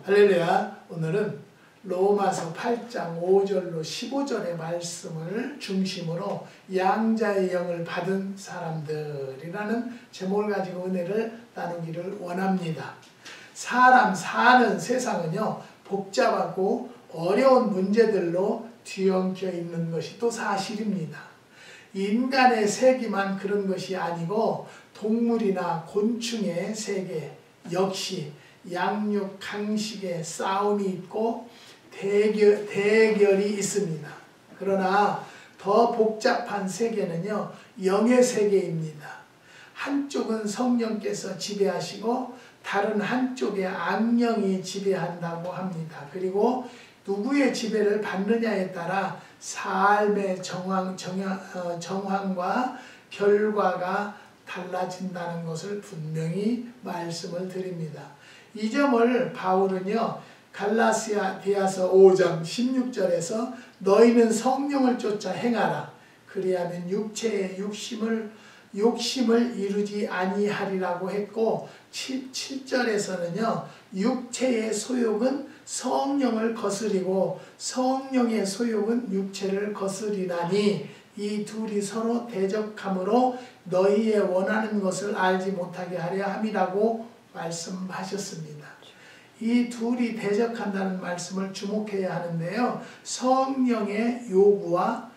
할렐루야. 오늘은 로마서 8장 5절로 15절의 말씀을 중심으로 양자의 영을 받은 사람들이라는 제목을 가지고 은혜를 나누기를 원합니다. 사람 사는 세상은요, 복잡하고 어려운 문제들로 뒤엉켜 있는 것이 또 사실입니다. 인간의 세계만 그런 것이 아니고 동물이나 곤충의 세계 역시 양육, 강식의 싸움이 있고 대결이 있습니다. 그러나 더 복잡한 세계는요, 영의 세계입니다. 한쪽은 성령께서 지배하시고 다른 한쪽에 악령이 지배한다고 합니다. 그리고 누구의 지배를 받느냐에 따라 삶의 정황과 결과가 달라진다는 것을 분명히 말씀을 드립니다. 이 점을 바울은요, 갈라디아서 5장 16절에서 너희는 성령을 쫓아 행하라. 그리하면 육체의 욕심을 이루지 아니하리라고 했고, 7절에서는요, 육체의 소욕은 성령을 거스리고 성령의 소욕은 육체를 거스리나니 이 둘이 서로 대적함으로 너희의 원하는 것을 알지 못하게 하려 함이라고 말씀하셨습니다. 이 둘이 대적한다는 말씀을 주목해야 하는데요, 성령의 요구와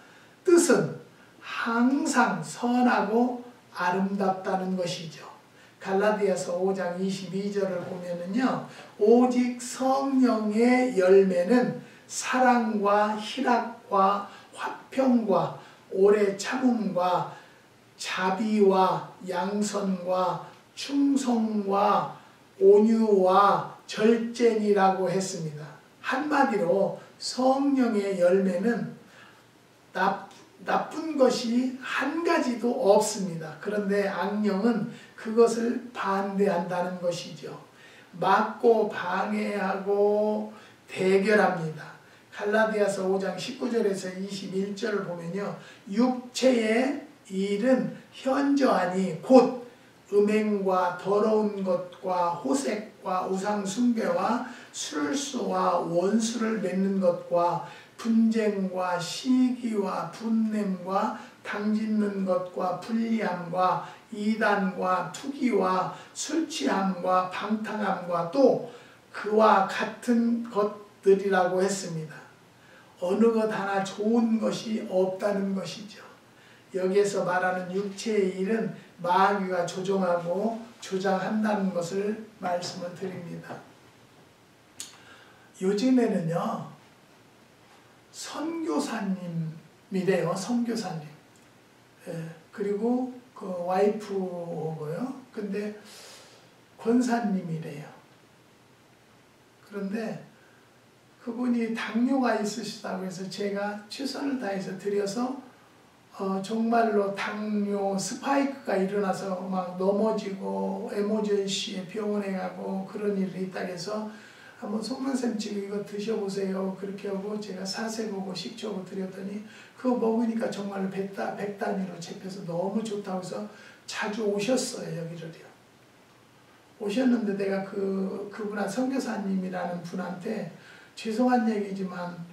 뜻은 항상 선하고 아름답다는 것이죠. 갈라디아서 5장 22절을 보면은요, 오직 성령의 열매는 사랑과 희락과 화평과 오래 참음과 자비와 양선과 충성과 온유와 절제니라고 했습니다. 한마디로 성령의 열매는 나쁜 것이 한 가지도 없습니다. 그런데 악령은 그것을 반대한다는 것이죠. 막고 방해하고 대결합니다. 갈라디아서 5장 19절에서 21절을 보면요, 육체의 일은 현저하니 곧 음행과 더러운 것과 호색과 우상 숭배와 술수와 원수를 맺는 것과 분쟁과 시기와 분냄과 당짓는 것과 불리함과 이단과 투기와 술취함과 방탕함과 또 그와 같은 것들이라고 했습니다. 어느 것 하나 좋은 것이 없다는 것이죠. 여기에서 말하는 육체의 일은 마귀가 조종하고 조장한다는 것을 말씀을 드립니다. 요즘에는요, 선교사님이래요. 선교사님. 예, 그리고 그 와이프고요. 근데 권사님이래요. 그런데 그분이 당뇨가 있으시다고 해서 제가 최선을 다해서 드려서 정말로 당뇨 스파이크가 일어나서 막 넘어지고 에머전시에 병원에 가고 그런 일이 있다고 해서 한번 송문쌤 지금 이거 드셔보세요. 그렇게 하고 제가 사세보고 식초고 드렸더니 그거 먹으니까 정말로 백 단위로 잡혀서 너무 좋다고 해서 자주 오셨어요. 여기를요. 오셨는데 내가 그분한 선교사님이라는 분한테 죄송한 얘기지만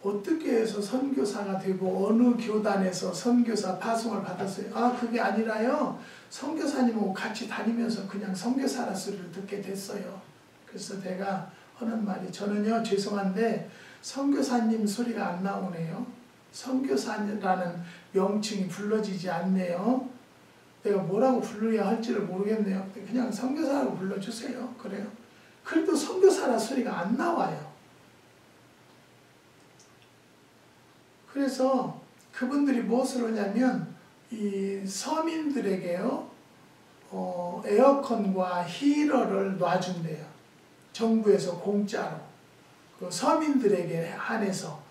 어떻게 해서 선교사가 되고 어느 교단에서 선교사 파송을 받았어요? 아, 그게 아니라요, 선교사님하고 같이 다니면서 그냥 선교사라 소리를 듣게 됐어요. 그래서 내가 하는 말이, 저는요 죄송한데 선교사님 소리가 안 나오네요. 선교사라는 명칭이 불러지지 않네요. 내가 뭐라고 불러야 할지를 모르겠네요. 그냥 선교사라고 불러주세요. 그래요. 그래도 선교사라 소리가 안 나와요. 그래서 그분들이 무엇을 하냐면 이 서민들에게요, 에어컨과 히터를 놔준대요. 정부에서 공짜로. 그 서민들에게 한해서.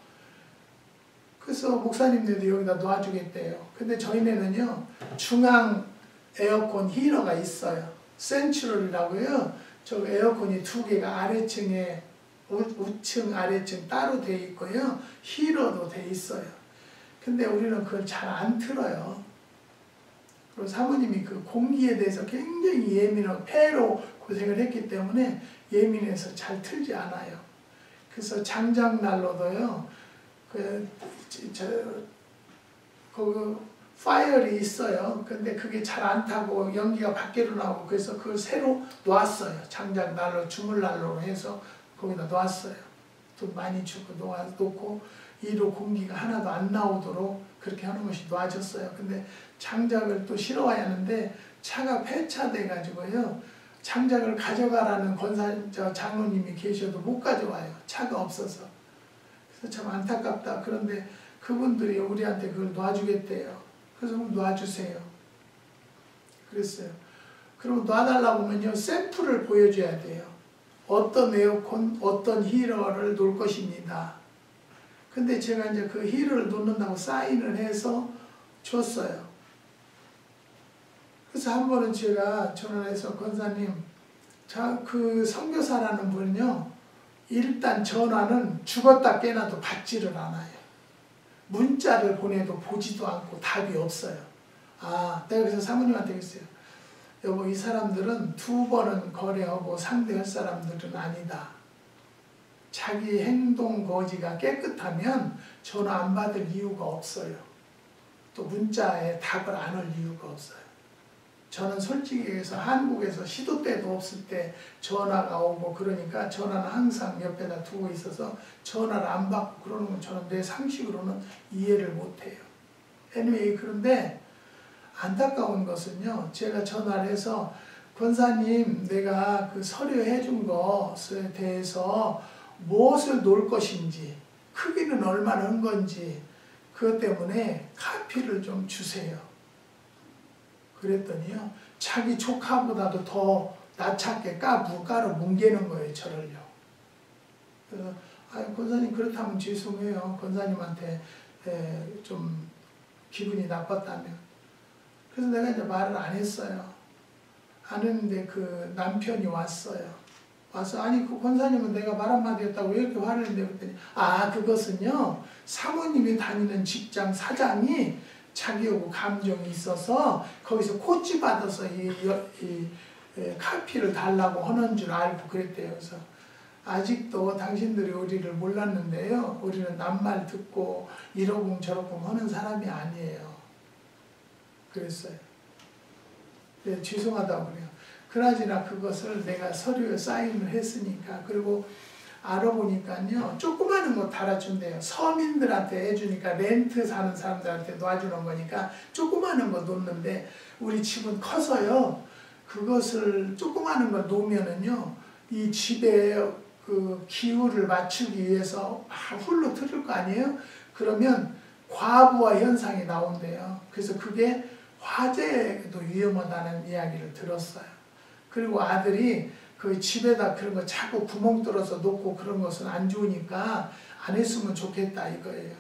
그래서 목사님들도 여기다 놔주겠대요. 근데 저희네는요, 중앙 에어컨 히터가 있어요. 센츄럴이라고요. 저 에어컨이 2개가 아래층에 우층 아래층 따로 돼 있고요, 히터도 돼 있어요. 근데 우리는 그걸 잘 안 틀어요. 그리고 사모님이 그 공기에 대해서 굉장히 예민하고 폐로 고생을 했기 때문에 예민해서 잘 틀지 않아요. 그래서 장작난로도요, 그 파이어리 있어요. 근데 그게 잘 안 타고 연기가 밖으로 나오고, 그래서 그걸 새로 놨어요. 장작난로, 주물난로로 해서 거기다 놨어요. 돈 많이 주고 놓고 1호 공기가 하나도 안 나오도록 그렇게 하는 것이 놔졌어요. 근데 장작을 또 실어와야 하는데 차가 폐차돼 가지고요, 장작을 가져가라는 장로님이 계셔도 못 가져와요. 차가 없어서. 그래서 참 안타깝다. 그런데 그분들이 우리한테 그걸 놔주겠대요. 그래서 놔주세요. 그랬어요. 그럼 놔달라고 하면요, 샘플을 보여줘야 돼요. 어떤 에어컨, 어떤 히터를 놓을 것입니다. 근데 제가 이제 그 히터를 놓는다고 사인을 해서 줬어요. 그래서 한 번은 제가 전화해서, 권사님, 그 선교사라는 분은요, 일단 전화는 죽었다 깨나도 받지를 않아요. 문자를 보내도 보지도 않고 답이 없어요. 아, 내가 그래서 사모님한테 그랬어요. 여보, 이 사람들은 2번은 거래하고 상대할 사람들은 아니다. 자기 행동 거지가 깨끗하면 전화 안 받을 이유가 없어요. 또 문자에 답을 안 할 이유가 없어요. 저는 솔직히 얘기해서 한국에서 시도 때도 없을 때 전화가 오고 그러니까 전화는 항상 옆에다 두고 있어서 전화를 안 받고 그러는 건 저는 내 상식으로는 이해를 못해요. anyway, 그런데 안타까운 것은요, 제가 전화를 해서, 권사님, 내가 그 서류 해준 것에 대해서 무엇을 놓을 것인지, 크기는 얼마나 한 건지, 그것 때문에 카피를 좀 주세요. 그랬더니요, 자기 조카보다도 더 낯차게 물가로 뭉개는 거예요, 저를요. 그래서, 권사님, 그렇다면 죄송해요. 권사님한테 좀 기분이 나빴다면. 그래서 내가 이제 말을 안 했어요. 안 했는데 그 남편이 왔어요. 와서, 아니, 그 권사님은 내가 말 한마디 했다고 왜 이렇게 화를 냈는데, 그랬더니, 그것은요, 사모님이 다니는 직장 사장이 자기하고 감정이 있어서 거기서 코치 받아서 이 카피를 달라고 하는 줄 알고 그랬대요. 그래서 아직도 당신들이 우리를 몰랐는데요, 우리는 남말 듣고 이러쿵 저러쿵 하는 사람이 아니에요. 그랬어요. 네, 죄송하다고 그래요. 그나저나 그것을 내가 서류에 사인을 했으니까, 그리고 알아보니까요, 조그마한 거 달아준대요. 서민들한테 해주니까, 렌트 사는 사람들한테 놔주는 거니까 조그마한 거 놓는데, 우리 집은 커서요, 그것을 조그마한 걸 놓으면은요, 이 집에 그 기후를 맞추기 위해서 훌로 틀을 거 아니에요? 그러면 과부하 현상이 나온대요. 그래서 그게 화재에도 위험하다는 이야기를 들었어요. 그리고 아들이 그 집에다 그런 거 자꾸 구멍 뚫어서 놓고 그런 것은 안 좋으니까 안 했으면 좋겠다 이거예요.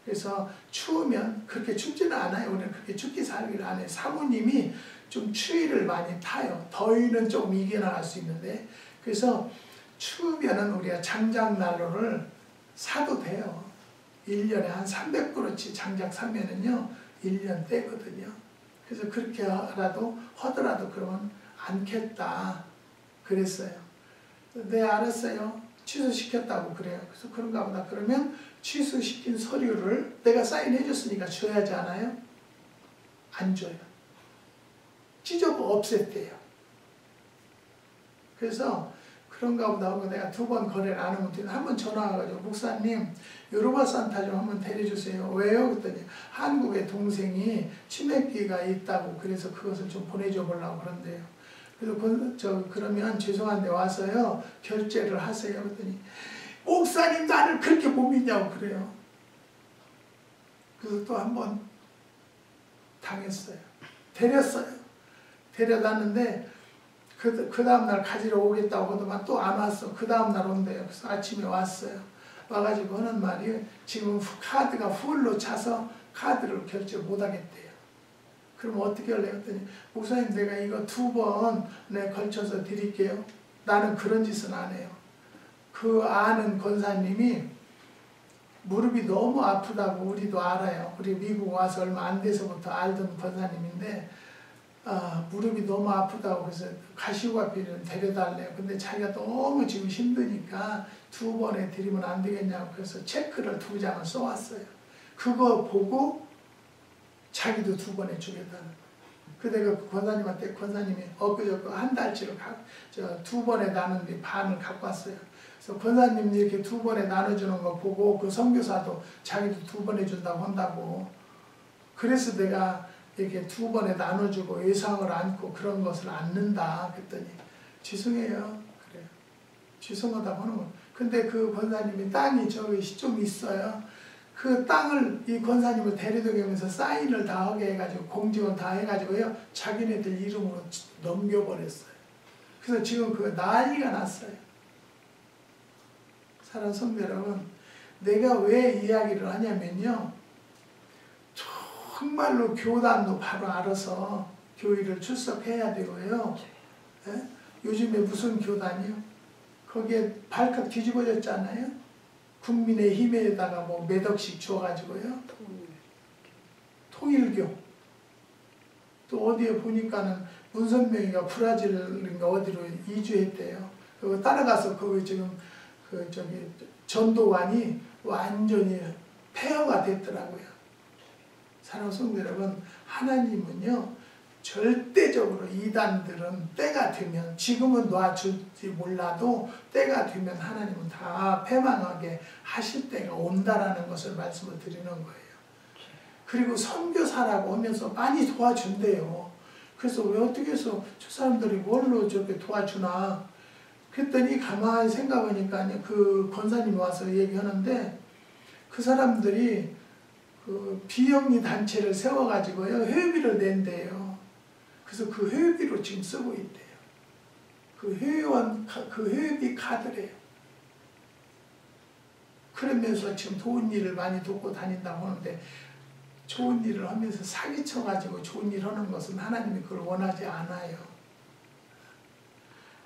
그래서 추우면, 그렇게 춥지는 않아요. 우리는 그렇게 춥게 살기를 안 해요. 사모님이 좀 추위를 많이 타요. 더위는 조금 이겨나갈 수 있는데, 그래서 추우면은 우리가 장작난로를 사도 돼요. 1년에 한 300그릇치 장작 사면은요, 1년 떼거든요. 그래서 그렇게 하더라도 그러면 않겠다. 그랬어요. 네, 알았어요. 취소시켰다고 그래요. 그래서 그런가 보다. 그러면 취소시킨 서류를 내가 사인해줬으니까 줘야지 않아요? 안 줘요. 찢어버 없앴대요. 그래서 그런가 보다 하고 내가 2번 거래를 안 하면 한번 전화 와가지고, 목사님, 요르바 산타 좀 한번 데려주세요. 왜요? 그랬더니 한국에 동생이 치매기가 있다고, 그래서 그것을 좀 보내줘 보려고 그런대요. 그래서 그러면 죄송한데 와서요, 결제를 하세요. 그랬더니, 목사님, 나를 그렇게 못 믿냐고 그래요. 그래서 또 한번 당했어요. 데렸어요. 데려다는데 그 다음날 가지러 오겠다고 하더만 또 안 왔어. 그 다음날 온대요. 그래서 아침에 왔어요. 와가지고 하는 말이, 지금 카드가 풀로 차서 카드를 결제 못 하겠대요. 그럼 어떻게 할래요? 그랬더니, 목사님, 내가 이거 2번에 걸쳐서 드릴게요. 나는 그런 짓은 안 해요. 그 아는 권사님이 무릎이 너무 아프다고 우리도 알아요. 우리 미국 와서 얼마 안 돼서부터 알던 권사님인데, 무릎이 너무 아프다고 그래서 가시오가피를 데려달래요. 근데 자기가 너무 지금 힘드니까 2번에 드리면 안 되겠냐고 그래서 체크를 2장을 써왔어요. 그거 보고 자기도 2번에 주겠다는 거예요. 그 내가 권사님한테 권사님이 엊그저께 한 달치를 2번에 나누는데 반을 갖고 왔어요. 그래서 권사님 이렇게 2번에 나눠주는 거 보고 그 선교사도 자기도 2번에 준다고 한다고. 그래서 내가 이렇게 2번에 나눠주고 예상을 안고 그런 것을 않는다. 그랬더니 죄송해요. 그래요. 죄송하다고 하는 거. 근데 그 권사님이 땅이 저기 좀 있어요. 그 땅을 이 권사님을 데려다니면서 사인을 다 하게 해가지고 공증을 다 해가지고요. 자기네들 이름으로 넘겨버렸어요. 그래서 지금 그 난리가 났어요. 사랑하는 성도 여러분, 내가 왜 이야기를 하냐면요. 정말로 교단도 바로 알아서 교회를 출석해야 되고요. 예? 요즘에 무슨 교단이요? 거기에 발칵 뒤집어졌잖아요. 국민의힘에다가 뭐 몇 억씩 줘가지고요. 통일교. 또 어디에 보니까는 문선명이가 브라질인가 어디로 이주했대요. 그거 따라가서 거기 지금 그 저기 전도관이 완전히 폐허가 됐더라고요. 사랑하는 성도 여러분, 하나님은요 절대적으로 이단들은 때가 되면, 지금은 놔줄지 몰라도 때가 되면 하나님은 다 패망하게 하실 때가 온다라는 것을 말씀을 드리는 거예요. 그리고 선교사라고 하면서 많이 도와준대요. 그래서 왜 어떻게 해서 저 사람들이 뭘로 저렇게 도와주나 그랬더니 가만히 생각하니까 그 권사님이 와서 얘기하는데 그 사람들이 그 비영리 단체를 세워가지고요 회비를 낸대요. 그래서 그 회비로 지금 쓰고 있대요. 그 회원 그 회비 카드래요. 그러면서 지금 좋은 일을 많이 돕고 다닌다고 하는데, 좋은 일을 하면서 사기쳐가지고 좋은 일 하는 것은 하나님이 그걸 원하지 않아요.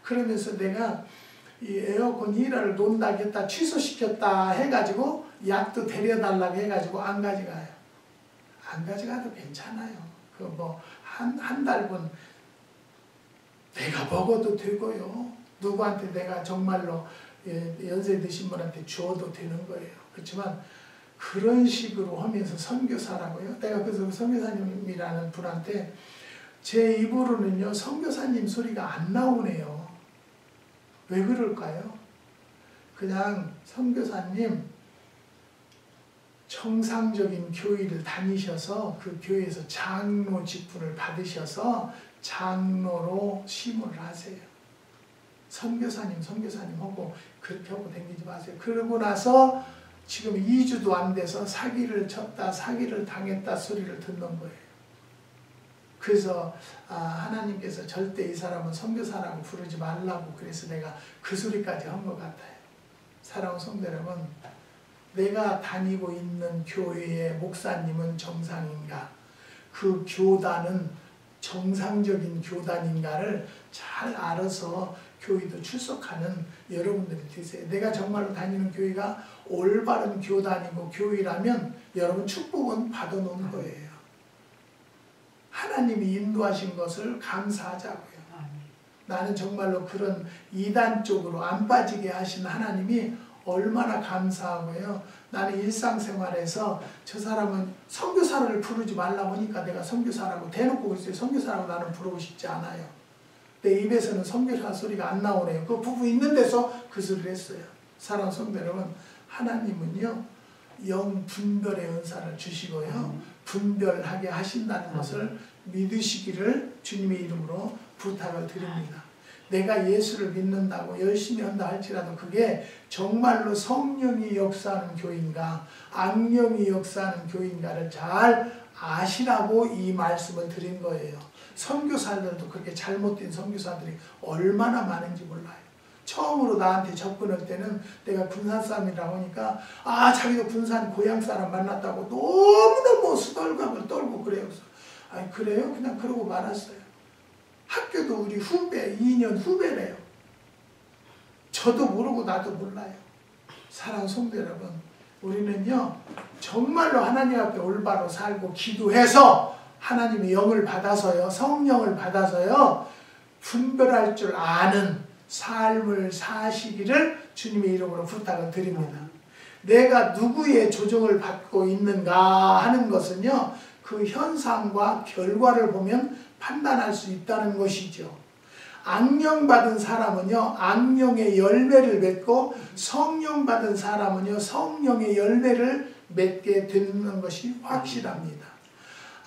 그러면서 내가 이 에어컨 일화를 논다겠다 취소시켰다 해가지고 약도 데려달라고 해가지고 안 가져가요. 안 가져가도 괜찮아요. 그 뭐 한 달분 내가 먹어도 되고요. 누구한테 내가 정말로 연세 드신 분한테 주어도 되는 거예요. 그렇지만 그런 식으로 하면서 선교사라고요. 내가 그래서 선교사님이라는 분한테 제 입으로는요 선교사님 소리가 안 나오네요. 왜 그럴까요? 그냥 선교사님 정상적인 교회를 다니셔서 그 교회에서 장로 직분을 받으셔서 장로로 심호를 하세요. 선교사님 하고 그렇게 하고 다니지 마세요. 그러고 나서 지금 2주도 안 돼서 사기를 쳤다 사기를 당했다 소리를 듣는 거예요. 그래서 하나님께서 절대 이 사람은 선교사라고 부르지 말라고 그래서 내가 그 소리까지 한 것 같아요. 사랑하는 성도 여러분, 내가 다니고 있는 교회의 목사님은 정상인가, 그 교단은 정상적인 교단인가를 잘 알아서 교회도 출석하는 여러분들이 되세요. 내가 정말로 다니는 교회가 올바른 교단이고 교회라면 여러분 축복은 받아놓은 거예요. 하나님이 인도하신 것을 감사하자고요. 나는 정말로 그런 이단 쪽으로 안 빠지게 하신 하나님이 얼마나 감사하고요. 나는 일상생활에서 저 사람은 선교사를 부르지 말라고 하니까 내가 선교사라고 대놓고 그랬어요. 선교사라고 나는 부르고 싶지 않아요. 내 입에서는 선교사 소리가 안 나오네요. 그 부부 있는 데서 그 소리를 했어요. 사랑하는 성도 여러분, 하나님은요 영 분별의 은사를 주시고요 분별하게 하신다는 것을 믿으시기를 주님의 이름으로 부탁을 드립니다. 내가 예수를 믿는다고 열심히 한다 할지라도 그게 정말로 성령이 역사하는 교인가 악령이 역사하는 교인가를 잘 아시라고 이 말씀을 드린 거예요. 선교사들도 그렇게 잘못된 선교사들이 얼마나 많은지 몰라요. 처음으로 나한테 접근할 때는 내가 군산 사람이라고 하니까 자기도 군산 고향 사람 만났다고 너무너무 수덜감을 떨고 그래요. 그래서 아니 그래요? 그냥 그러고 말았어요. 학교도 우리 후배, 2년 후배래요. 저도 모르고 나도 몰라요. 사랑하는 성도 여러분, 우리는요 정말로 하나님 앞에 올바로 살고 기도해서 하나님의 영을 받아서요, 성령을 받아서요, 분별할 줄 아는 삶을 사시기를 주님의 이름으로 부탁을 드립니다. 내가 누구의 조정을 받고 있는가 하는 것은요, 그 현상과 결과를 보면 판단할 수 있다는 것이죠. 악령 받은 사람은요, 악령의 열매를 맺고, 성령 받은 사람은요, 성령의 열매를 맺게 되는 것이 확실합니다.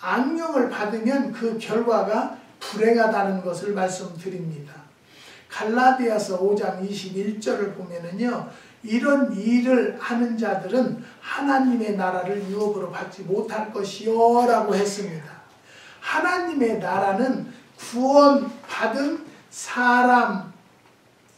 악령을 받으면 그 결과가 불행하다는 것을 말씀드립니다. 갈라디아서 5장 21절을 보면은요, 이런 일을 하는 자들은 하나님의 나라를 유업으로 받지 못할 것이요 라고 했습니다. 하나님의 나라는 구원받은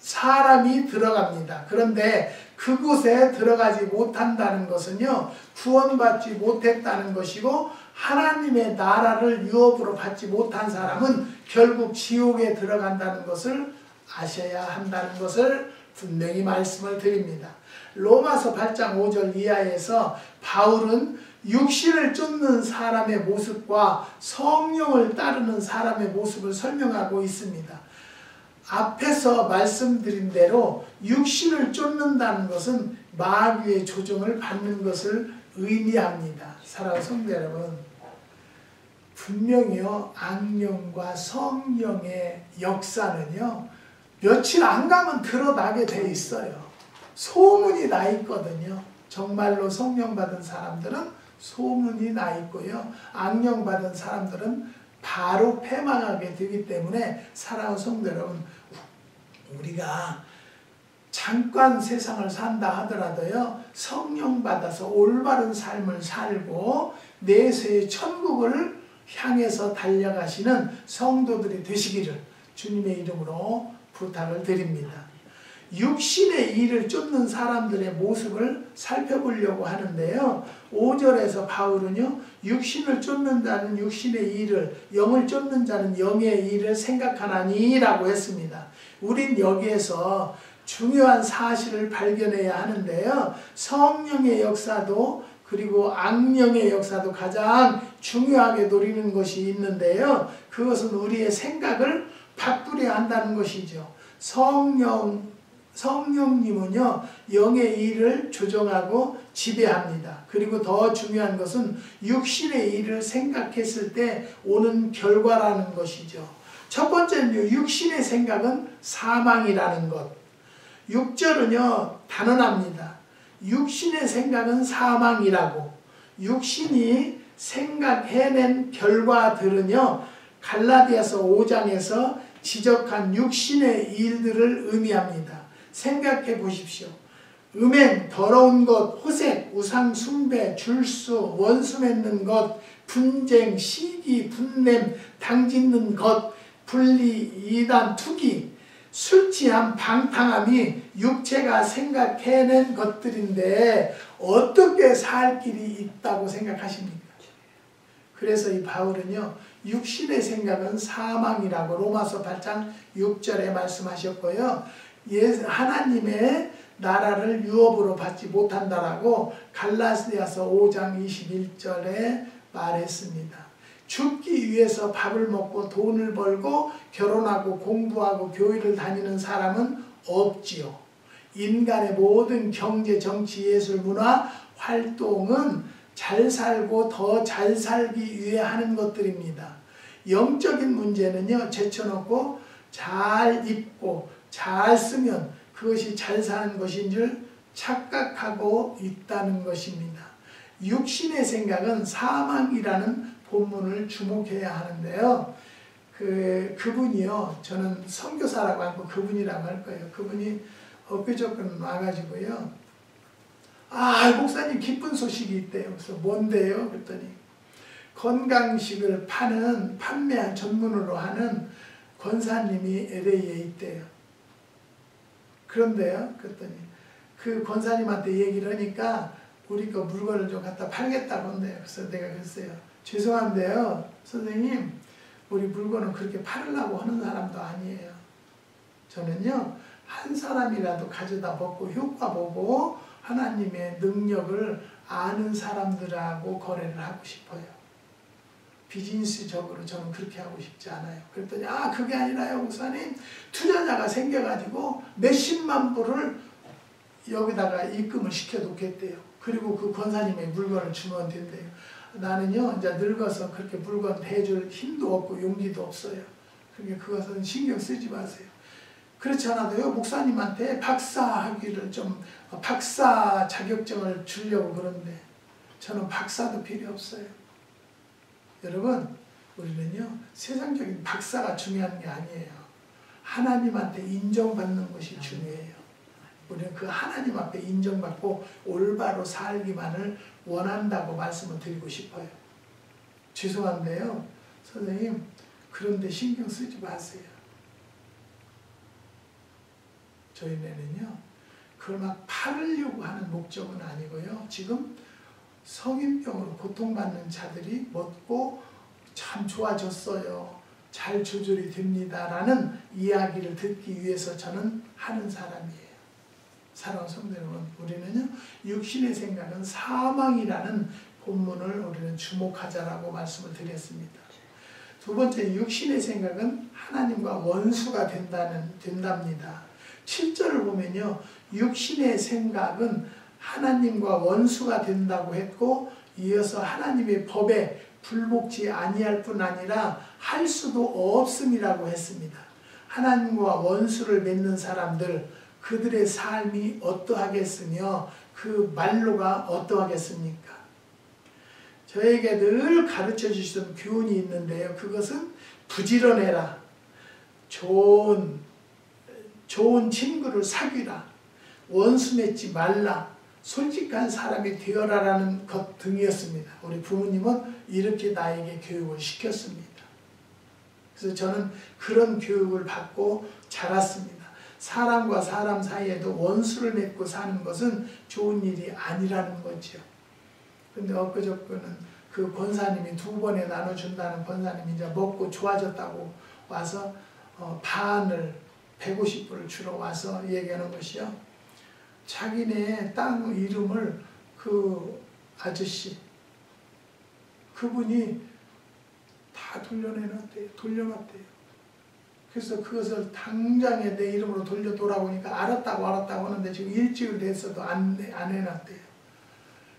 사람이 들어갑니다. 그런데 그곳에 들어가지 못한다는 것은요, 구원받지 못했다는 것이고, 하나님의 나라를 유업으로 받지 못한 사람은 결국 지옥에 들어간다는 것을 아셔야 한다는 것을 분명히 말씀을 드립니다. 로마서 8장 5절 이하에서 바울은 육신을 쫓는 사람의 모습과 성령을 따르는 사람의 모습을 설명하고 있습니다. 앞에서 말씀드린 대로 육신을 쫓는다는 것은 마귀의 조종을 받는 것을 의미합니다. 사랑하는 성도 여러분, 분명히요, 악령과 성령의 역사는요, 며칠 안 가면 드러나게 돼 있어요. 소문이 나 있거든요. 정말로 성령 받은 사람들은 소문이 나 있고요, 악령 받은 사람들은 바로 패망하게 되기 때문에, 사랑하는 성도 여러분, 우리가 잠깐 세상을 산다 하더라도요, 성령 받아서 올바른 삶을 살고 내세의 천국을 향해서 달려가시는 성도들이 되시기를 주님의 이름으로 부탁을 드립니다. 육신의 일을 쫓는 사람들의 모습을 살펴보려고 하는데요, 5절에서 바울은요, 육신을 쫓는 자는 육신의 일을, 영을 쫓는 자는 영의 일을 생각하나니 라고 했습니다. 우린 여기에서 중요한 사실을 발견해야 하는데요, 성령의 역사도 그리고 악령의 역사도 가장 중요하게 노리는 것이 있는데요, 그것은 우리의 생각을 바꾸려 한다는 것이죠. 성령님은요, 영의 일을 조정하고 지배합니다. 그리고 더 중요한 것은 육신의 일을 생각했을 때 오는 결과라는 것이죠. 첫 번째는 육신의 생각은 사망이라는 것. 6절은요, 단언합니다. 육신의 생각은 사망이라고. 육신이 생각해낸 결과들은요, 갈라디아서 5장에서 지적한 육신의 일들을 의미합니다. 생각해 보십시오. 음행, 더러운 것, 호색, 우상 숭배, 줄수, 원수 맺는 것, 분쟁, 시기, 분냄, 당짓는 것, 분리, 이단, 투기, 술 취함, 방탕함이 육체가 생각해낸 것들인데 어떻게 살 길이 있다고 생각하십니까? 그래서 이 바울은요, 육신의 생각은 사망이라고 로마서 8장 6절에 말씀하셨고요, 하나님의 나라를 유업으로 받지 못한다라고 갈라디아서 5장 21절에 말했습니다. 죽기 위해서 밥을 먹고 돈을 벌고 결혼하고 공부하고 교회를 다니는 사람은 없지요. 인간의 모든 경제, 정치, 예술, 문화 활동은 잘 살고 더 잘 살기 위해 하는 것들입니다. 영적인 문제는요, 제쳐놓고 잘 입고 잘 쓰면 그것이 잘 사는 것인 줄 착각하고 있다는 것입니다. 육신의 생각은 사망이라는 본문을 주목해야 하는데요, 그분이요, 저는 선교사라고 하고 그분이라고 할 거예요. 그분이 엊그저께 와가지고요, 목사님 기쁜 소식이 있대요. 그래서 뭔데요? 그랬더니 건강식을 판매한 전문으로 하는 권사님이 LA에 있대요. 그런데요, 그랬더니 그 권사님한테 얘기를 하니까 우리 거 물건을 좀 갖다 팔겠다고 한대요. 그래서 내가 그랬어요. 죄송한데요, 선생님, 우리 물건은 그렇게 팔으려고 하는 사람도 아니에요. 저는요, 한 사람이라도 가져다 먹고 효과 보고 하나님의 능력을 아는 사람들하고 거래를 하고 싶어요. 비즈니스적으로 저는 그렇게 하고 싶지 않아요. 그랬더니 그게 아니라요 목사님, 투자자가 생겨가지고 몇십만 불을 여기다가 입금을 시켜놓겠대요. 그리고 그 권사님의 물건을 주면 된대요. 나는요 이제 늙어서 그렇게 물건 대줄 힘도 없고 용기도 없어요. 그러니까 그것은 신경 쓰지 마세요. 그렇지 않아도요 목사님한테 박사학위를 좀 박사 자격증을 주려고 그러는데 저는 박사도 필요 없어요. 여러분 우리는요 세상적인 박사가 중요한 게 아니에요. 하나님한테 인정받는 것이 중요해요. 우리는 그 하나님 앞에 인정받고 올바로 살기만을 원한다고 말씀을 드리고 싶어요. 죄송한데요 선생님, 그런데 신경 쓰지 마세요. 저희네는요 그걸 막 팔으려고 하는 목적은 아니고요, 지금 성인병으로 고통받는 자들이 먹고 참 좋아졌어요, 잘 조절이 됩니다 라는 이야기를 듣기 위해서 저는 하는 사람이에요. 사랑하는 성도 여러분, 우리는요 육신의 생각은 사망이라는 본문을 우리는 주목하자라고 말씀을 드렸습니다. 두 번째, 육신의 생각은 하나님과 원수가 된답니다. 7절을 보면요 육신의 생각은 하나님과 원수가 된다고 했고, 이어서 하나님의 법에 불복지 아니할 뿐 아니라 할 수도 없음이라고 했습니다. 하나님과 원수를 맺는 사람들, 그들의 삶이 어떠하겠으며 그 말로가 어떠하겠습니까? 저에게 늘 가르쳐 주시던 교훈이 있는데요, 그것은 부지런해라, 좋은 친구를 사귀라, 원수 맺지 말라, 솔직한 사람이 되어라라는 것 등이었습니다. 우리 부모님은 이렇게 나에게 교육을 시켰습니다. 그래서 저는 그런 교육을 받고 자랐습니다. 사람과 사람 사이에도 원수를 맺고 사는 것은 좋은 일이 아니라는 거죠. 근데 엊그저께는 그 권사님이 2번에 나눠준다는 권사님이 이제 먹고 좋아졌다고 와서 반을 150불을 주러 와서 얘기하는 것이요, 자기네 땅 이름을 그 아저씨 그분이 다 돌려놨대요. 그래서 그것을 당장에 내 이름으로 돌려돌아오니까 알았다고 하는데 지금 일주일 됐어도 안 해놨대요.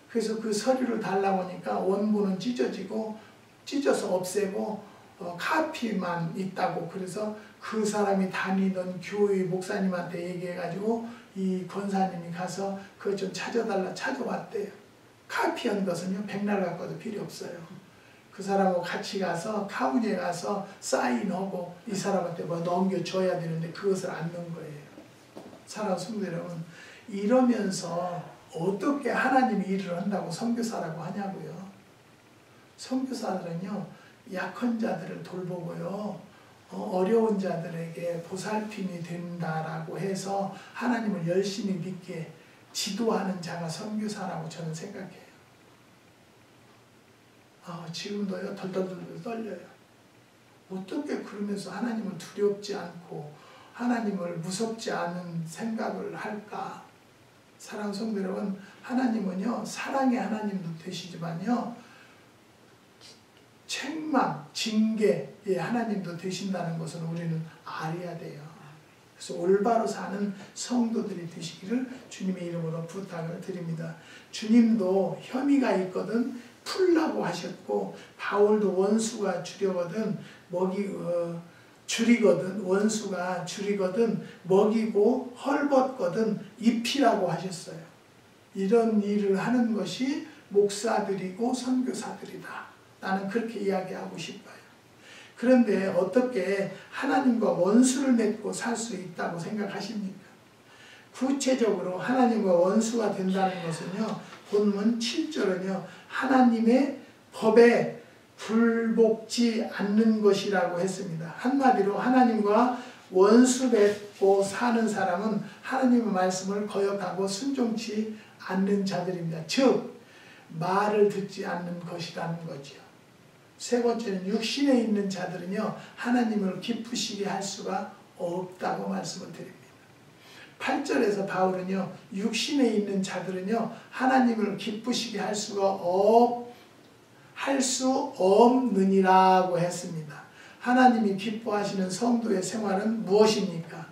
그래서 그 서류를 달라고 하니까 원본은 찢어서 없애고 카피만 있다고, 그래서 그 사람이 다니던 교회 목사님한테 얘기해가지고 이 권사님이 가서 그거 좀 찾아왔대요. 카피한 것은요 백날 갖고도 필요 없어요. 그 사람하고 같이 가서 카운티에 가서 사인하고 이 사람한테 뭐 넘겨줘야 되는데 그것을 안 넣은 거예요. 사랑하는 성도 여러분, 이러면서 어떻게 하나님이 일을 한다고 선교사라고 하냐고요. 선교사들은요 약한 자들을 돌보고요 어려운 자들에게 보살핌이 된다라고 해서 하나님을 열심히 믿게 지도하는 자가 선교사라고 저는 생각해요. 지금도요 덜덜덜 떨려요. 어떻게 그러면서 하나님을 두렵지 않고 하나님을 무섭지 않은 생각을 할까? 사랑하는 성도 여러분, 하나님은요 사랑의 하나님도 되시지만요 책망, 징계의 하나님도 되신다는 것을 우리는 알아야 돼요. 그래서 올바로 사는 성도들이 되시기를 주님의 이름으로 부탁을 드립니다. 주님도 혐의가 있거든 풀라고 하셨고, 바울도 원수가 줄이거든 먹이고 헐벗거든 입히라고 하셨어요. 이런 일을 하는 것이 목사들이고 선교사들이다. 나는 그렇게 이야기하고 싶어요. 그런데 어떻게 하나님과 원수를 맺고 살 수 있다고 생각하십니까? 구체적으로 하나님과 원수가 된다는 것은요, 본문 7절은요 하나님의 법에 불복지 않는 것이라고 했습니다. 한마디로 하나님과 원수 맺고 사는 사람은 하나님의 말씀을 거역하고 순종치 않는 자들입니다. 즉 말을 듣지 않는 것이라는 거죠. 세 번째는 육신에 있는 자들은요 하나님을 기쁘시게 할 수가 없다고 말씀을 드립니다. 8절에서 바울은요 육신에 있는 자들은요 하나님을 기쁘시게 할 수가 할 수 없느니라고 했습니다. 하나님이 기뻐하시는 성도의 생활은 무엇입니까?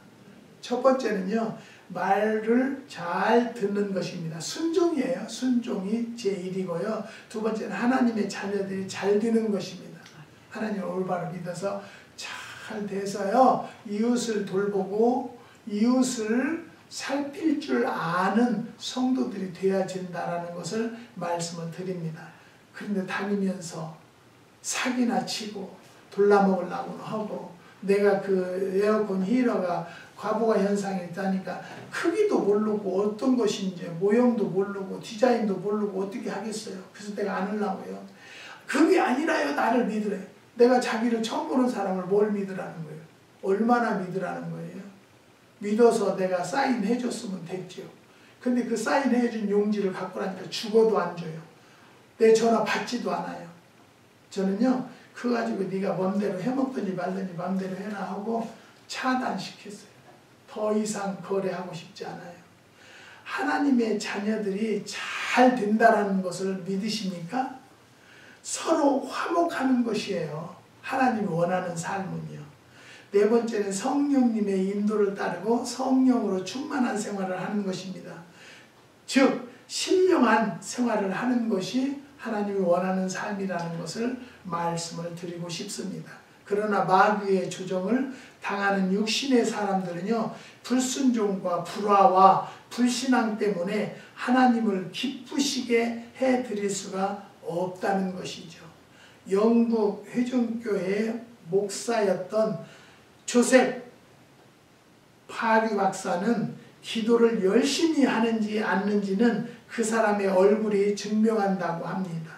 첫 번째는요, 말을 잘 듣는 것입니다. 순종이에요. 순종이 제1이고요. 두 번째는 하나님의 자녀들이 잘 되는 것입니다. 하나님을 올바로 믿어서 잘 돼서요, 이웃을 돌보고 이웃을 살필 줄 아는 성도들이 되어야 된다는 것을 말씀을 드립니다. 그런데 다니면서 사기나 치고 돌라먹으려고 하고, 내가 그 에어컨 힐러가 과부하 현상이 있다니까 크기도 모르고 어떤 것인지 모형도 모르고 디자인도 모르고 어떻게 하겠어요. 그래서 내가 안 하려고요. 그게 아니라요, 나를 믿으래. 내가 자기를 처음 보는 사람을 뭘 믿으라는 거예요. 얼마나 믿으라는 거예요. 믿어서 내가 사인해 줬으면 됐죠. 근데 그 사인해 준 용지를 갖고 나니까 죽어도 안 줘요. 내 전화 받지도 않아요. 저는요, 그거 가지고 네가 맘대로 해먹더니 말더니 맘대로 해라 하고 차단시켰어요. 더 이상 거래하고 싶지 않아요. 하나님의 자녀들이 잘 된다는 것을 믿으십니까? 서로 화목하는 것이에요. 하나님이 원하는 삶은요. 네 번째는 성령님의 인도를 따르고 성령으로 충만한 생활을 하는 것입니다. 즉 신령한 생활을 하는 것이 하나님이 원하는 삶이라는 것을 말씀을 드리고 싶습니다. 그러나 마귀의 조종을 당하는 육신의 사람들은요, 불순종과 불화와 불신앙 때문에 하나님을 기쁘시게 해드릴 수가 없다는 것이죠. 영국 회중교회 목사였던 조셉 파리 박사는 기도를 열심히 하는지 않는지는 그 사람의 얼굴이 증명한다고 합니다.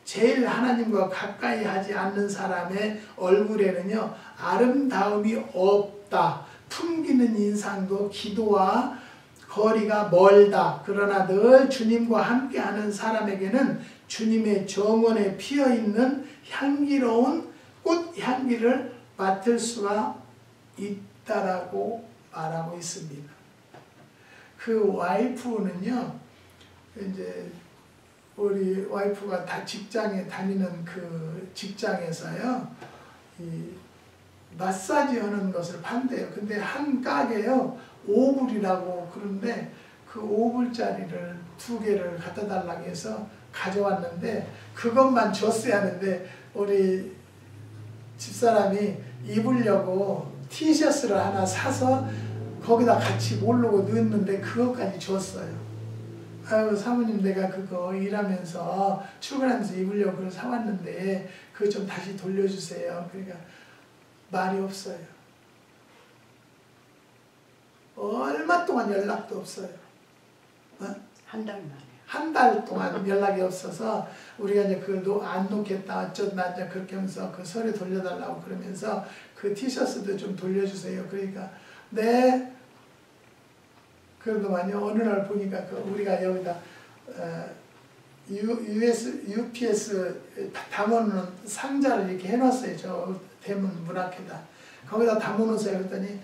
제일 하나님과 가까이 하지 않는 사람의 얼굴에는요, 아름다움이 없다. 풍기는 인상도 기도와 거리가 멀다. 그러나 늘 주님과 함께하는 사람에게는 주님의 정원에 피어있는 향기로운 꽃향기를 맡을 수가 있다라고 말하고 있습니다. 그 와이프는요, 이제 우리 와이프가 다 직장에 다니는 그 직장에서요, 이 마사지 하는 것을 판대요. 근데 한 가게요, 5불이라고 그런데 그 5불짜리를 2개를 갖다 달라고 해서 가져왔는데 그것만 줬어야 하는데 우리 집사람이 입으려고 티셔츠를 하나 사서 거기다 같이 모르고 넣었는데 그것까지 줬어요. 아유 사모님 내가 그거 일하면서 출근하면서 입으려고 그걸 사왔는데 그거 좀 다시 돌려주세요. 그러니까 말이 없어요. 얼마 동안 연락도 없어요. 어? 한 달 만에. 한 달 동안 연락이 없어서 우리가 이제 그걸 안 놓겠다 어쩌다 이제 그렇게 하면서 그 서류 돌려달라고 그러면서 그 티셔츠도 좀 돌려주세요. 그러니까 네. 그러더만요. 어느 날 보니까 그 우리가 여기다 UPS 담아놓는 상자를 이렇게 해놨어요. 저 대문 문 앞에다. 거기다 담아놓으세요. 그랬더니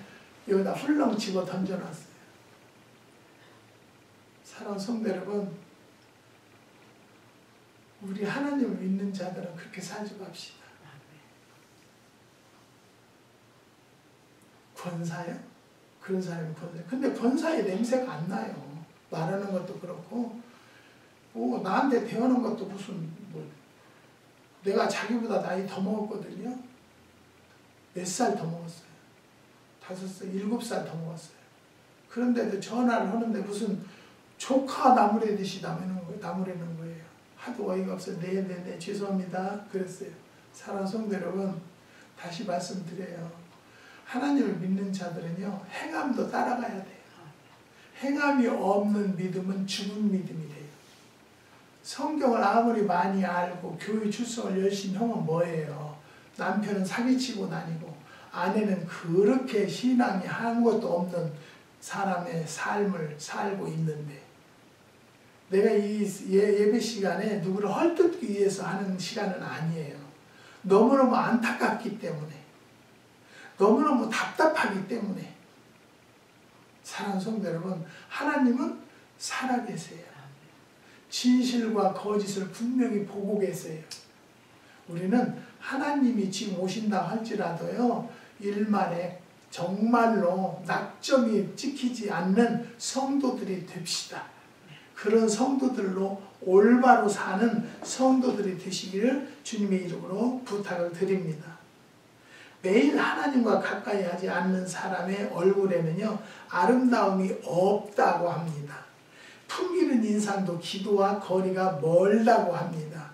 여기다 훌렁 집어 던져놨어요. 사랑하는 성도 여러분, 우리 하나님을 믿는 자들은 그렇게 살지 맙시다. 권사요? 그런 사람이 권사. 근데 권사의 냄새가 안 나요. 말하는 것도 그렇고, 뭐 나한테 대하는 것도 무슨 뭐 내가 자기보다 나이 더 먹었거든요. 몇 살 더 먹었어요. 5살, 7살 더 먹었어요. 그런데도 전화를 하는데 무슨 조카 나무래듯이 나무래는 거예요. 하도 어이가 없어요. 네, 죄송합니다. 그랬어요. 사랑하는 성도 여러분, 다시 말씀드려요. 하나님을 믿는 자들은요, 행함도 따라가야 돼요. 행함이 없는 믿음은 죽은 믿음이 돼요. 성경을 아무리 많이 알고 교회 출석을 열심히 하면 뭐예요? 남편은 사기치고 다니고 아내는 그렇게 신앙이 아무것도 없는 사람의 삶을 살고 있는데, 내가 이 예배 시간에 누구를 헐뜯기 위해서 하는 시간은 아니에요. 너무너무 안타깝기 때문에, 너무너무 답답하기 때문에. 사랑하는 성도 여러분, 하나님은 살아계세요. 진실과 거짓을 분명히 보고 계세요. 우리는 하나님이 지금 오신다 할지라도요, 일말에 정말로 낙점이 찍히지 않는 성도들이 됩시다. 그런 성도들로 올바로 사는 성도들이 되시기를 주님의 이름으로 부탁을 드립니다. 매일 하나님과 가까이 하지 않는 사람의 얼굴에는요, 아름다움이 없다고 합니다. 풍기는 인상도 기도와 거리가 멀다고 합니다.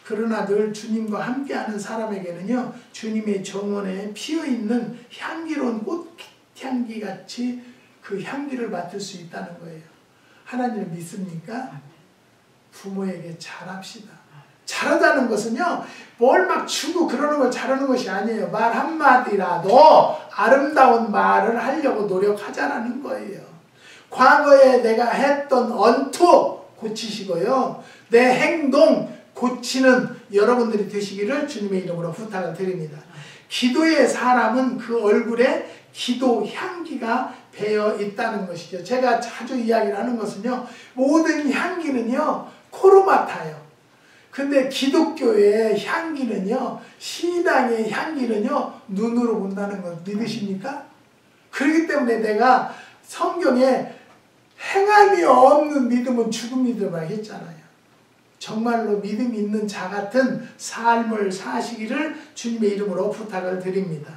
그러나 늘 주님과 함께하는 사람에게는요, 주님의 정원에 피어있는 향기로운 꽃향기같이 그 향기를 맡을 수 있다는 거예요. 하나님을 믿습니까? 부모에게 잘합시다. 잘하다는 것은요, 뭘 막 주고 그러는 걸 잘하는 것이 아니에요. 말 한마디라도 아름다운 말을 하려고 노력하자라는 거예요. 과거에 내가 했던 언투 고치시고요, 내 행동 고치는 여러분들이 되시기를 주님의 이름으로 부탁을 드립니다. 기도의 사람은 그 얼굴에 기도 향기가 배어 있다는 것이죠. 제가 자주 이야기를 하는 것은요, 모든 향기는요, 코로 맡아요. 근데 기독교의 향기는요, 신앙의 향기는요, 눈으로 본다는 것 믿으십니까? 그렇기 때문에 내가 성경에 행함이 없는 믿음은 죽은 믿음이라고 했잖아요. 정말로 믿음 있는 자 같은 삶을 사시기를 주님의 이름으로 부탁을 드립니다.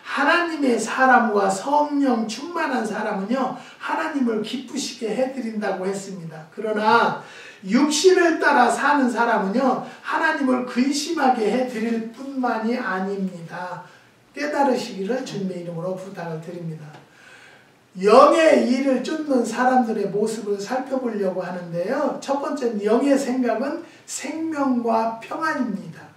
하나님의 사람과 성령 충만한 사람은요, 하나님을 기쁘시게 해드린다고 했습니다. 그러나 육신을 따라 사는 사람은요, 하나님을 근심하게 해드릴 뿐만이 아닙니다. 깨달으시기를 주님의 이름으로 부탁을 드립니다. 영의 일을 쫓는 사람들의 모습을 살펴보려고 하는데요, 첫 번째는 영의 생각은 생명과 평안입니다.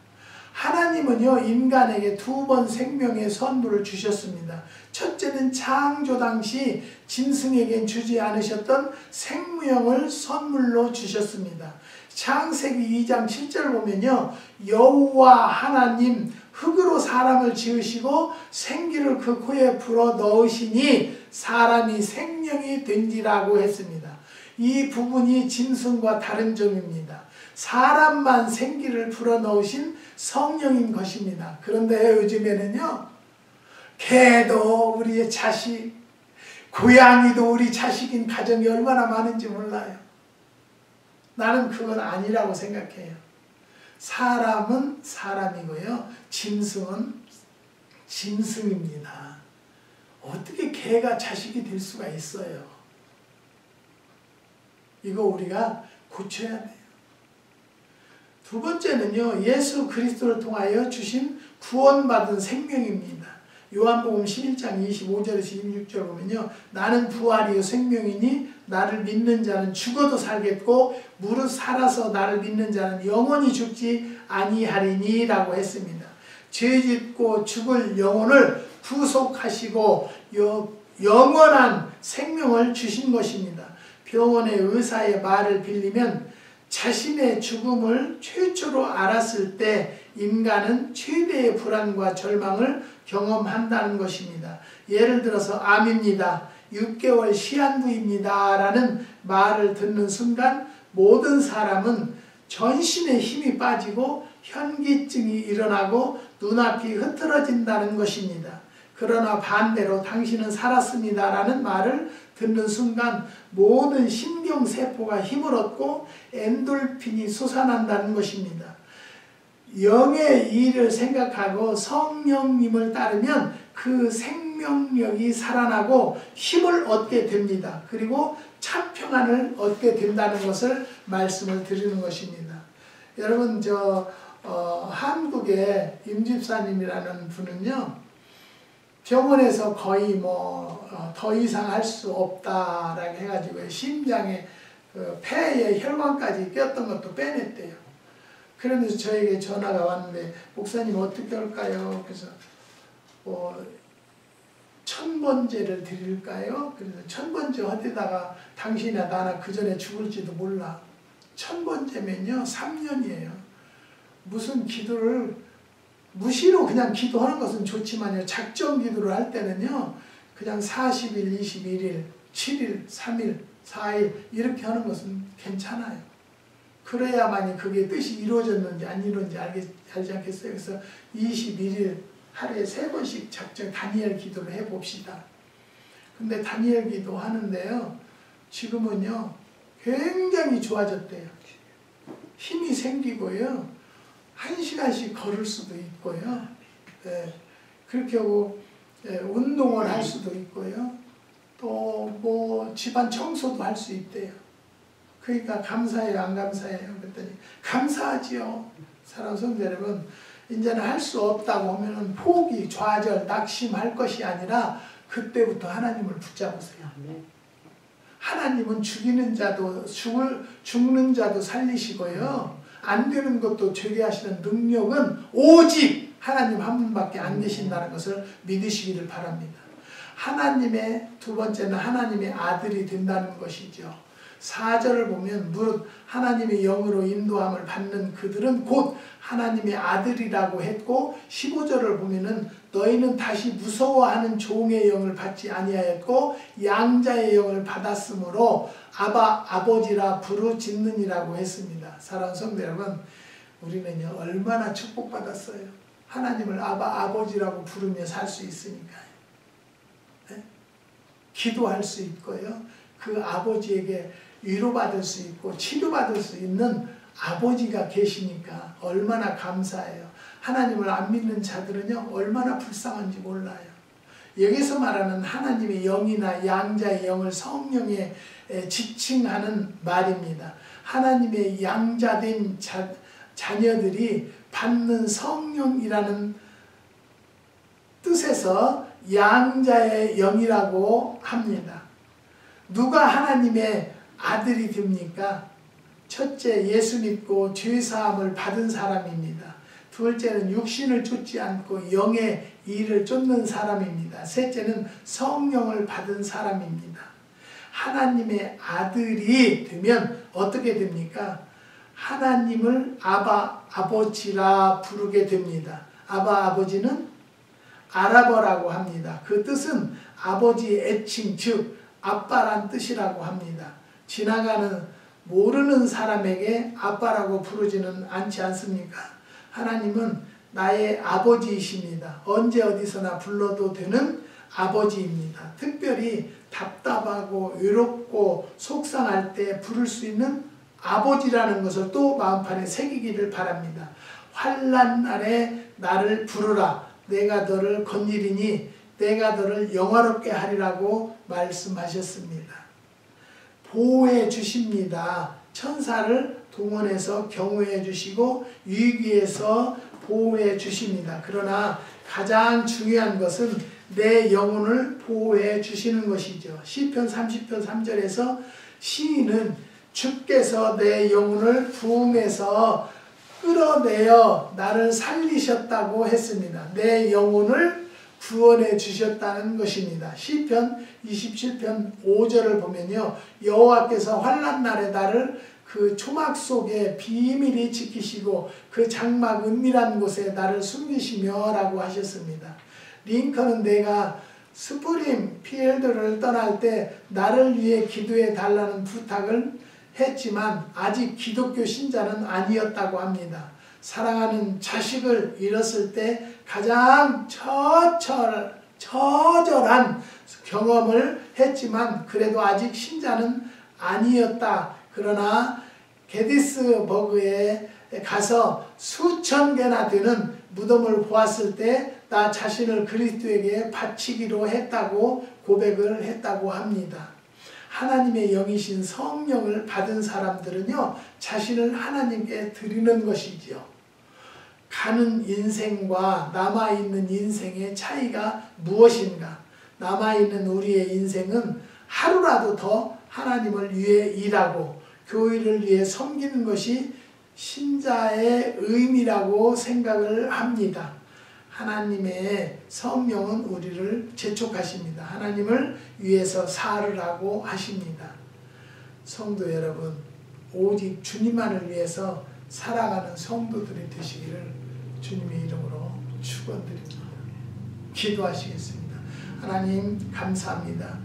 하나님은요, 인간에게 두 번 생명의 선물을 주셨습니다. 첫째는 창조 당시 짐승에겐 주지 않으셨던 생명을 선물로 주셨습니다. 창세기 2장 7절 보면요, 여호와 하나님 흙으로 사람을 지으시고 생기를 그 코에 불어 넣으시니 사람이 생명이 된지라고 했습니다. 이 부분이 짐승과 다른 점입니다. 사람만 생기를 불어넣으신 성령인 것입니다. 그런데 요즘에는요, 개도 우리의 자식, 고양이도 우리 자식인 가정이 얼마나 많은지 몰라요. 나는 그건 아니라고 생각해요. 사람은 사람이고요, 짐승은 짐승입니다. 어떻게 개가 자식이 될 수가 있어요? 이거 우리가 고쳐야 돼요. 두 번째는요, 예수 그리스도를 통하여 주신 구원받은 생명입니다. 요한복음 11장 25절에서 26절 보면요, 나는 부활이요 생명이니 나를 믿는 자는 죽어도 살겠고 무릇 살아서 나를 믿는 자는 영원히 죽지 아니하리니 라고 했습니다. 죄짓고 죽을 영혼을 구속하시고 영원한 생명을 주신 것입니다. 병원의 의사의 말을 빌리면 자신의 죽음을 최초로 알았을 때 인간은 최대의 불안과 절망을 경험한다는 것입니다. 예를 들어서 암입니다, 6개월 시한부입니다 라는 말을 듣는 순간 모든 사람은 전신의 힘이 빠지고 현기증이 일어나고 눈앞이 흐트러진다는 것입니다. 그러나 반대로 당신은 살았습니다 라는 말을 듣는 순간 모든 신경세포가 힘을 얻고 엔돌핀이 솟아난다는 것입니다. 영의 일을 생각하고 성령님을 따르면 그 생명력이 살아나고 힘을 얻게 됩니다. 그리고 참 평안을 얻게 된다는 것을 말씀을 드리는 것입니다. 여러분, 한국의 임집사님이라는 분은요, 병원에서 거의 더 이상 할 수 없다라고 해가지고 심장에 폐에 혈관까지 꼈던 것도 빼냈대요. 그러면서 저에게 전화가 왔는데, 목사님 어떻게 할까요? 그래서 1000번제를 드릴까요? 그래서 1000번제 어디다가 당신이나 나나 그 전에 죽을지도 몰라. 1000번제면요 3년이에요. 무슨 기도를 무시로 그냥 기도하는 것은 좋지만요, 작정 기도를 할 때는요, 그냥 40일, 21일, 7일, 3일, 4일 이렇게 하는 것은 괜찮아요. 그래야만이 그게 뜻이 이루어졌는지 안 이루어졌는지 알지 않겠어요? 그래서 21일 하루에 3번씩 작정 다니엘 기도를 해봅시다. 근데 다니엘 기도 하는데요. 지금은요. 굉장히 좋아졌대요. 힘이 생기고요. 1시간씩 걸을 수도 있고요. 예, 그렇게 하고 운동을 할 수도 있고요. 또 뭐 집안 청소도 할 수 있대요. 그러니까 감사해요, 안 감사해요? 그랬더니 감사하지요. 사랑하는 성도 여러분, 이제는 할 수 없다고 하면은 포기, 좌절, 낙심할 것이 아니라 그때부터 하나님을 붙잡으세요. 하나님은 죽이는 자도 죽는 자도 살리시고요. 안 되는 것도 되게 하시는 능력은 오직 하나님 한 분밖에 안 계신다는 것을 믿으시기를 바랍니다. 하나님의 두 번째는 하나님의 아들이 된다는 것이죠. 4절을 보면 무릇 하나님의 영으로 인도함을 받는 그들은 곧 하나님의 아들이라고 했고 15절을 보면은 너희는 다시 무서워하는 종의 영을 받지 아니하였고 양자의 영을 받았으므로 아바 아버지라 부르짖느니라고 했습니다. 사랑하는 성도 여러분, 우리는요 얼마나 축복받았어요. 하나님을 아바 아버지라고 부르며 살 수 있으니까요. 네? 기도할 수 있고요. 그 아버지에게 위로받을 수 있고 치료받을 수 있는 아버지가 계시니까 얼마나 감사해요. 하나님을 안 믿는 자들은요 얼마나 불쌍한지 몰라요. 여기서 말하는 하나님의 영이나 양자의 영을 성령에 지칭하는 말입니다. 하나님의 양자된 자녀들이 받는 성령이라는 뜻에서 양자의 영이라고 합니다. 누가 하나님의 아들이 됩니까? 첫째, 예수 믿고 죄사함을 받은 사람입니다. 둘째는 육신을 쫓지 않고 영의 일을 쫓는 사람입니다. 셋째는 성령을 받은 사람입니다. 하나님의 아들이 되면 어떻게 됩니까? 하나님을 아바 아버지라 부르게 됩니다. 아바 아버지는 아라버라고 합니다. 그 뜻은 아버지의 애칭, 즉 아빠란 뜻이라고 합니다. 지나가는 모르는 사람에게 아빠라고 부르지는 않지 않습니까? 하나님은 나의 아버지이십니다. 언제 어디서나 불러도 되는 아버지입니다. 특별히 답답하고 외롭고 속상할 때 부를 수 있는 아버지라는 것을 또 마음판에 새기기를 바랍니다. 환난 날에 나를 부르라. 내가 너를 건지리니 내가 너를 영화롭게 하리라고 말씀하셨습니다. 보호해 주십니다. 천사를 동원해서 경호해 주시고 위기에서 보호해 주십니다. 그러나 가장 중요한 것은 내 영혼을 보호해 주시는 것이죠. 시편 30편 3절에서 시인은 주께서 내 영혼을 부흥해서 끌어내어 나를 살리셨다고 했습니다. 내 영혼을 구원해 주셨다는 것입니다. 시편 27편 5절을 보면요. 여호와께서 환난 날에 나를 그 초막 속에 비밀히 지키시고 그 장막 은밀한 곳에 나를 숨기시며 라고 하셨습니다. 링컨은 내가 스프링 필드를 떠날 때 나를 위해 기도해 달라는 부탁을 했지만 아직 기독교 신자는 아니었다고 합니다. 사랑하는 자식을 잃었을 때 가장 처절한 경험을 했지만 그래도 아직 신자는 아니었다. 그러나 게디스버그에 가서 수천 개나 되는 무덤을 보았을 때 나 자신을 그리스도에게 바치기로 했다고 고백을 했다고 합니다. 하나님의 영이신 성령을 받은 사람들은요, 자신을 하나님께 드리는 것이지요. 가는 인생과 남아있는 인생의 차이가 무엇인가? 남아있는 우리의 인생은 하루라도 더 하나님을 위해 일하고 교회를 위해 섬기는 것이 신자의 의미라고 생각을 합니다. 하나님의 성령은 우리를 재촉하십니다. 하나님을 위해서 살으라고 하십니다. 성도 여러분, 오직 주님만을 위해서 살아가는 성도들이 되시기를 주님의 이름으로 축원드립니다. 기도하시겠습니다. 하나님 감사합니다.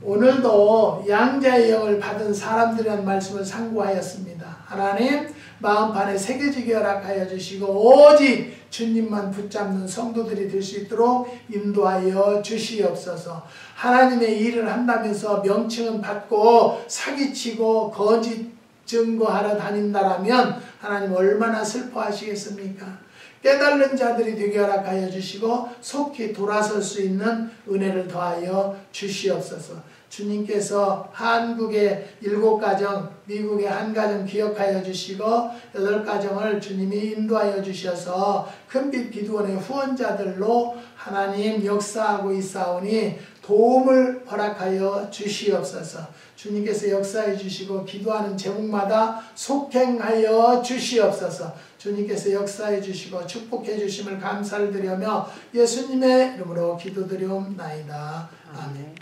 오늘도 양자의 영을 받은 사람들이라는 말씀을 상고하였습니다. 하나님 마음판에 새겨지게 허락하여 주시고 오직 주님만 붙잡는 성도들이 될 수 있도록 인도하여 주시옵소서. 하나님의 일을 한다면서 명칭은 받고 사기치고 거짓 증거하러 다닌다라면 하나님 얼마나 슬퍼하시겠습니까? 깨달는 자들이 되게 허락하여 주시고 속히 돌아설 수 있는 은혜를 더하여 주시옵소서. 주님께서 한국의 7가정, 미국의 1가정 기억하여 주시고 8가정을 주님이 인도하여 주셔서 큰빛 기도원의 후원자들로 하나님 역사하고 있사오니 도움을 허락하여 주시옵소서. 주님께서 역사해 주시고 기도하는 제목마다 속행하여 주시옵소서. 주님께서 역사해 주시고 축복해 주심을 감사를 드리며 예수님의 이름으로 기도드리옵나이다. 아멘.